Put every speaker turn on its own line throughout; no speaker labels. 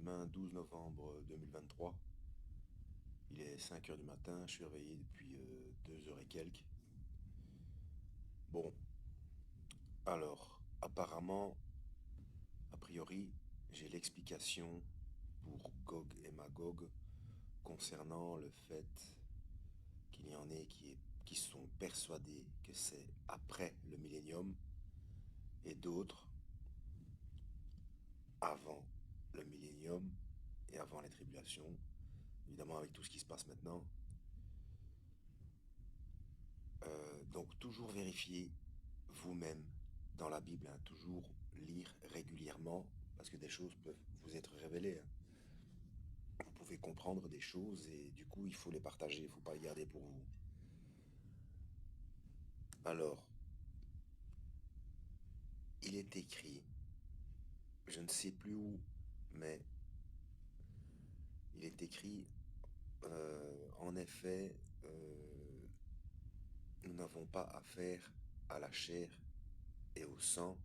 demain 12 novembre 2023. Il est 5 heures du matin, je suis réveillé depuis 2 heures et quelques. Bon, alors, apparemment, a priori, j'ai l'explication pour Gog et Magog concernant le fait qu'il y en ait qui sont persuadés que c'est après le millénium et d'autres avant le millénium et avant les tribulations. Évidemment, avec tout ce qui se passe maintenant. Donc toujours vérifier vous-même dans la Bible, hein, toujours lire régulièrement, parce que des choses peuvent vous être révélées, hein. Vous pouvez comprendre des choses et du coup il faut les partager, il ne faut pas les garder pour vous. Alors, il est écrit, je ne sais plus où, mais il est écrit, en effet, nous n'avons pas affaire à la chair et au sang,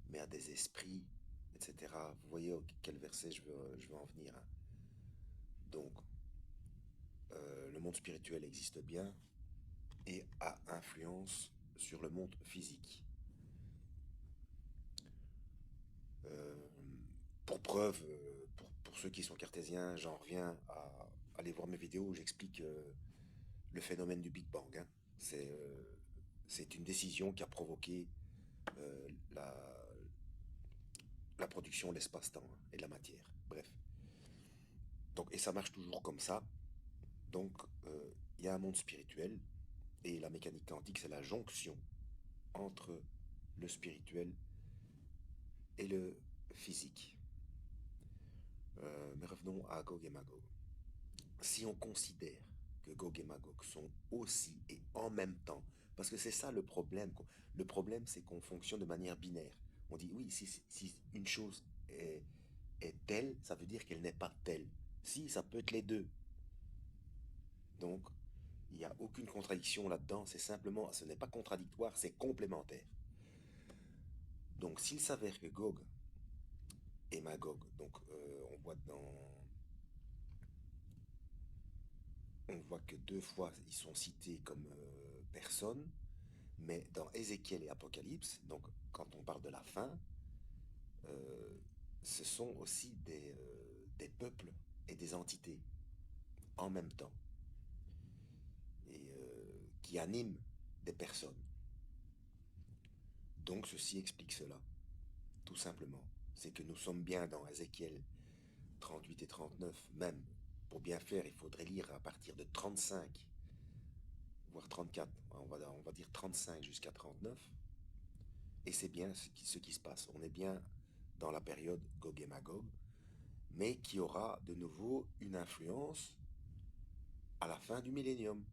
mais à des esprits, etc. Vous voyez quel verset je veux en venir, hein. Donc, le monde spirituel existe bien et a influence sur le monde physique. Euh, pour preuve, pour ceux qui sont cartésiens, j'en reviens à aller voir mes vidéos où j'explique le phénomène du Big Bang, hein. C'est une décision qui a provoqué euh, la, la production de l'espace-temps, hein, et de la matière. Bref. Donc, et ça marche toujours comme ça. Donc, il y a un monde spirituel et la mécanique quantique, c'est la jonction entre le spirituel et le physique. Mais revenons à Gog et Magog. Si on considère que Gog et Magog sont aussi et en même temps, parce que c'est ça le problème. Le problème, c'est qu'on fonctionne de manière binaire. On dit oui, si une chose est telle, ça veut dire qu'elle n'est pas telle. Si, ça peut être les deux. Donc, il n'y a aucune contradiction là-dedans. C'est simplement, ce n'est pas contradictoire, c'est complémentaire. Donc, s'il s'avère que Gog et Magog, donc on voit que deux fois ils sont cités comme personnes, mais dans Ézéchiel et Apocalypse, donc quand on parle de la fin, euh, ce sont aussi des peuples et des entités en même temps, et qui animent des personnes. Donc ceci explique cela, tout simplement. C'est que nous sommes bien dans Ézéchiel 38 et 39, même. Pour bien faire, il faudrait lire à partir de 35, voire 34. On va dire 35 jusqu'à 39. Et c'est bien ce qui se passe. On est bien dans la période Gog et Magog, mais qui aura de nouveau une influence à la fin du millénium.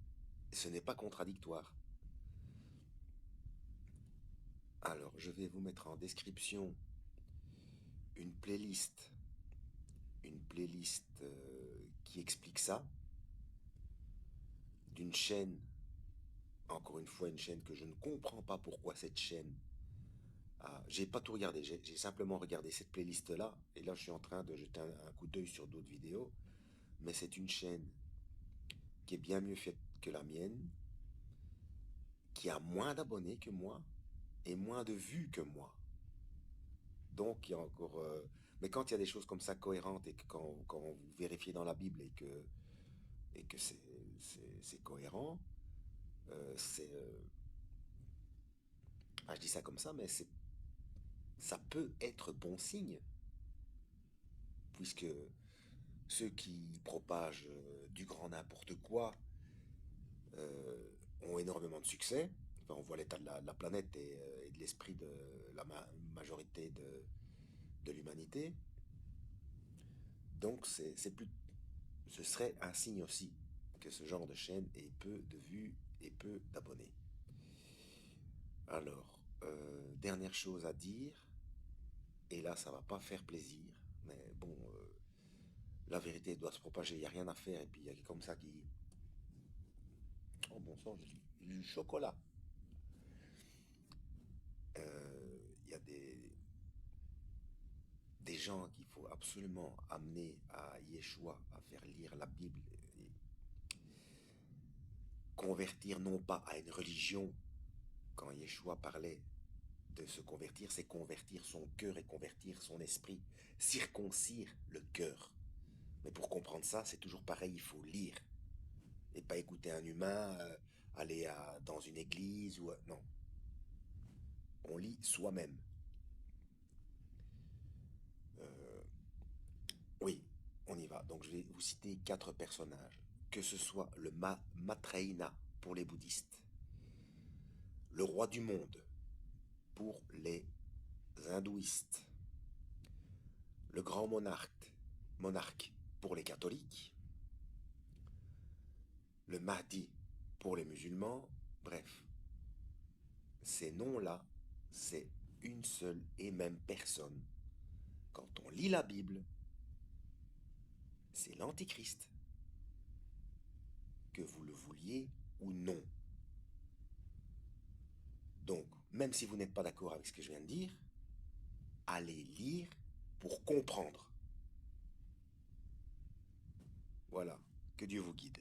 Ce n'est pas contradictoire. Alors, je vais vous mettre en description une playlist, qui explique ça, d'une chaîne, encore une fois une chaîne que je ne comprends pas pourquoi cette chaîne a... J'ai pas tout regardé, j'ai simplement regardé cette playlist-là, et là je suis en train de jeter un coup d'œil sur d'autres vidéos, mais c'est une chaîne qui est bien mieux faite que la mienne, qui a moins d'abonnés que moi, et moins de vues que moi. Donc il y a encore... Mais quand il y a des choses comme ça cohérentes, et que quand vous vérifiez dans la Bible, et que c'est cohérent, c'est... je dis ça comme ça, mais ça peut être bon signe, puisque ceux qui propagent du grand n'importe quoi ont énormément de succès. Enfin, on voit l'état de la planète et de l'esprit de la majorité de l'humanité. Donc, ce serait un signe aussi que ce genre de chaîne ait peu de vues et peu d'abonnés. Alors, dernière chose à dire, et là, ça va pas faire plaisir, mais bon, la vérité doit se propager, il n'y a rien à faire, et puis il y a comme ça qui... Oh bon sang, j'ai du chocolat. Il y a des gens qu'il faut absolument amener à Yeshua à faire lire la Bible et convertir non pas à une religion, quand Yeshua parlait de se convertir, c'est convertir son cœur et convertir son esprit, circoncire le cœur. Mais pour comprendre ça, c'est toujours pareil, il faut lire et pas écouter un humain, aller dans une église ou non. On lit soi-même. Euh, oui, on y va. Donc je vais vous citer 4 personnages. Que ce soit le Maitreya pour les bouddhistes, le roi du monde pour les hindouistes, le grand monarque pour les catholiques, le Mahdi pour les musulmans, bref, ces noms-là, c'est une seule et même personne. Quand on lit la Bible, c'est l'Antichrist, que vous le vouliez ou non. Donc, même si vous n'êtes pas d'accord avec ce que je viens de dire, allez lire pour comprendre. Voilà, que Dieu vous guide.